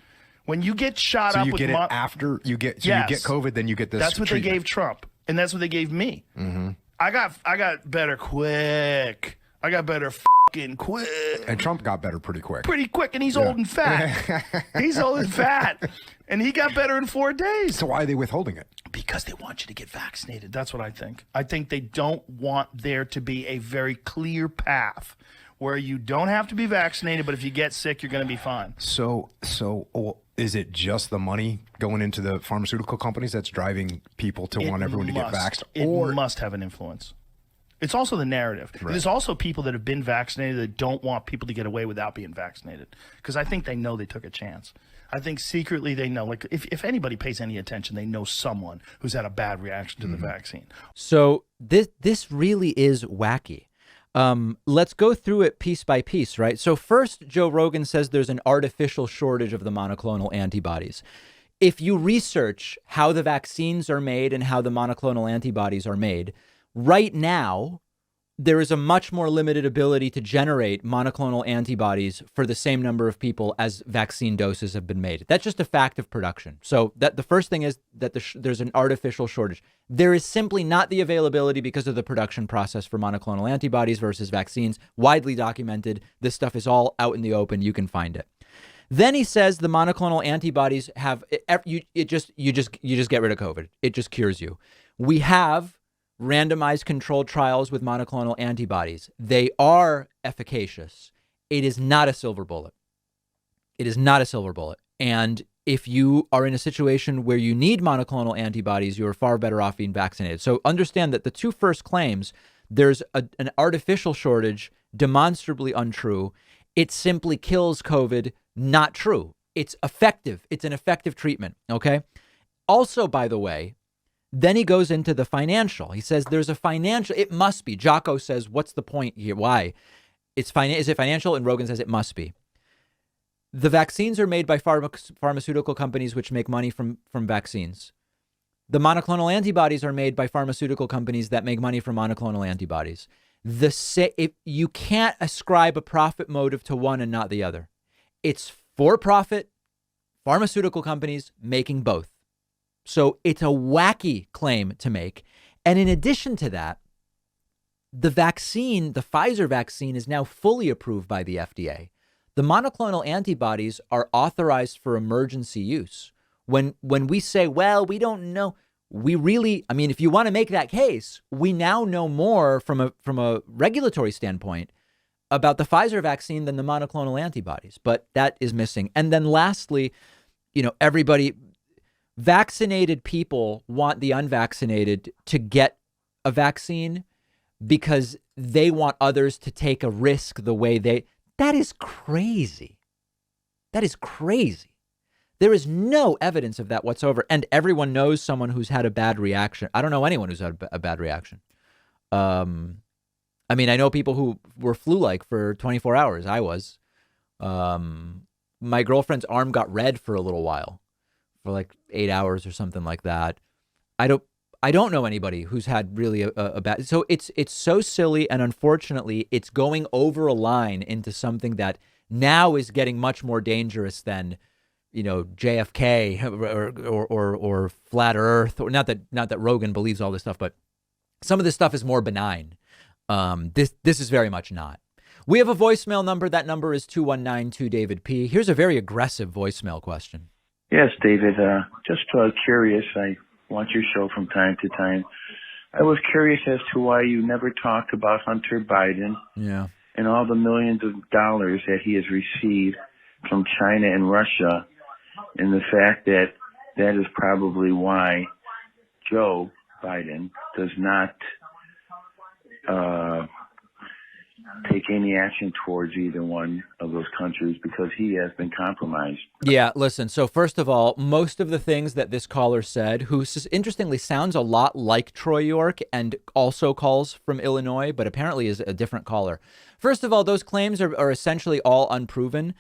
When you get shot up you with get it after you get you get COVID, then you get this. That's what treatment. They gave Trump, and that's what they gave me. Mm-hmm. I got better quick. I got better fucking quick. And Trump got better pretty quick. And he's old and fat. He's old and fat. And he got better in 4 days. So why are they withholding it? Because they want you to get vaccinated. That's what I think. I think they don't want there to be a very clear path where you don't have to be vaccinated, but if you get sick, you're going to be fine. So is it just the money going into the pharmaceutical companies that's driving people to want everyone to get vaxxed? It must have an influence. It's also the narrative. Right. There's also people that have been vaccinated that don't want people to get away without being vaccinated, because I think they know they took a chance. I think secretly they know, like if anybody pays any attention, they know someone who's had a bad reaction to the vaccine. So this really is wacky. Let's go through it piece by piece, right? So first, Joe Rogan says there's an artificial shortage of the monoclonal antibodies. If you research how the vaccines are made and how the monoclonal antibodies are made, right now, there is a much more limited ability to generate monoclonal antibodies for the same number of people as vaccine doses have been made. That's just a fact of production. So that the first thing is that there's an artificial shortage. There is simply not the availability because of the production process for monoclonal antibodies versus vaccines. Widely documented. This stuff is all out in the open. You can find it. Then he says the monoclonal antibodies have you just get rid of COVID. It just cures you. We have randomized controlled trials with monoclonal antibodies. They are efficacious. It is not a silver bullet. It is not a silver bullet. And if you are in a situation where you need monoclonal antibodies, you are far better off being vaccinated. So understand that the two first claims, there's an artificial shortage, demonstrably untrue. It simply kills COVID, not true. It's effective. It's an effective treatment. Okay. Also, by the way, then he goes into the financial. He says there's a financial, it must be. Jocko says, what's the point here? Why? Is it financial? And Rogan says it must be. The vaccines are made by pharmaceutical companies which make money from vaccines. The monoclonal antibodies are made by pharmaceutical companies that make money from monoclonal antibodies. If you can't ascribe a profit motive to one and not the other. It's for profit, pharmaceutical companies making both. So it's a wacky claim to make. And in addition to that, the vaccine, the Pfizer vaccine, is now fully approved by the FDA. The monoclonal antibodies are authorized for emergency use. When we say, well, we don't know, we really, I mean, if you want to make that case, we now know more from a regulatory standpoint about the Pfizer vaccine than the monoclonal antibodies, but that is missing. And then lastly, vaccinated people want the unvaccinated to get a vaccine because they want others to take a risk the way that is crazy. That is crazy. There is no evidence of that whatsoever. And everyone knows someone who's had a bad reaction. I don't know anyone who's had a bad reaction. I mean, I know people who were flu-like for 24 hours. I was. My girlfriend's arm got red for a little while. For like 8 hours or something like that. I don't know anybody who's had really a bad. So it's so silly, and unfortunately, it's going over a line into something that now is getting much more dangerous than, JFK or flat Earth, or not that Rogan believes all this stuff, but some of this stuff is more benign. This is very much not. We have a voicemail number. That number is 219-2-David-P. Here's a very aggressive voicemail question. Yes, David. Just curious. I watch your show from time to time. I was curious as to why you never talked about Hunter Biden and all the millions of dollars that he has received from China and Russia, and the fact that that is probably why Joe Biden does not take any action towards either one of those countries, because he has been compromised. Yeah, listen. So first of all, most of the things that this caller said, who interestingly sounds a lot like Troy York and also calls from Illinois, but apparently is a different caller. First of all, those claims are essentially all unproven.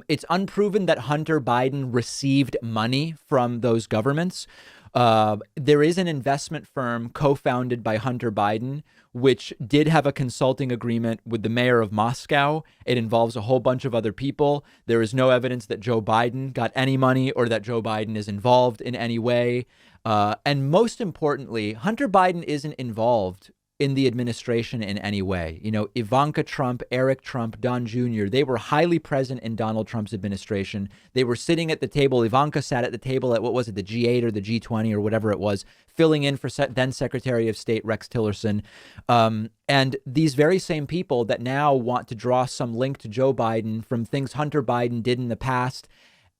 It's unproven that Hunter Biden received money from those governments. There is an investment firm co-founded by Hunter Biden, which did have a consulting agreement with the mayor of Moscow. It involves a whole bunch of other people. There is no evidence that Joe Biden got any money or that Joe Biden is involved in any way. And most importantly, Hunter Biden isn't involved in the administration in any way. You know, Ivanka Trump, Eric Trump, Don Jr., they were highly present in Donald Trump's administration. They were sitting at the table. Ivanka sat at the table at, what was it, the G8 or the G20 or whatever it was, filling in for then Secretary of State Rex Tillerson. And these very same people that now want to draw some link to Joe Biden from things Hunter Biden did in the past,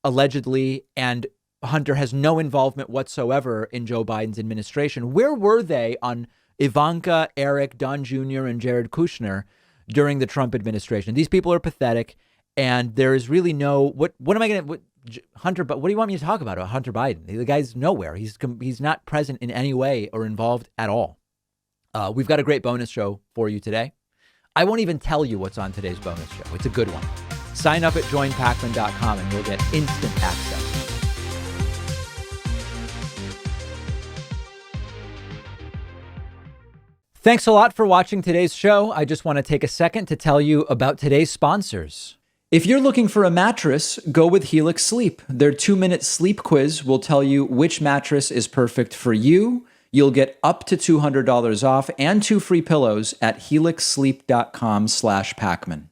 allegedly, and Hunter has no involvement whatsoever in Joe Biden's administration. Where were they on Ivanka, Eric, Don Jr., and Jared Kushner during the Trump administration? These people are pathetic, and there is really no, what am I going to, Hunter, but what do you want me to talk about Hunter Biden? The guy's nowhere. He's not present in any way or involved at all. We've got a great bonus show for you today. I won't even tell you what's on today's bonus show. It's a good one. Sign up at joinpacman.com and you'll get instant access. Thanks a lot for watching today's show. I just want to take a second to tell you about today's sponsors. If you're looking for a mattress, go with Helix Sleep. Their 2-minute sleep quiz will tell you which mattress is perfect for you. You'll get up to $200 off and 2 free pillows at helixsleep.com/Pacman.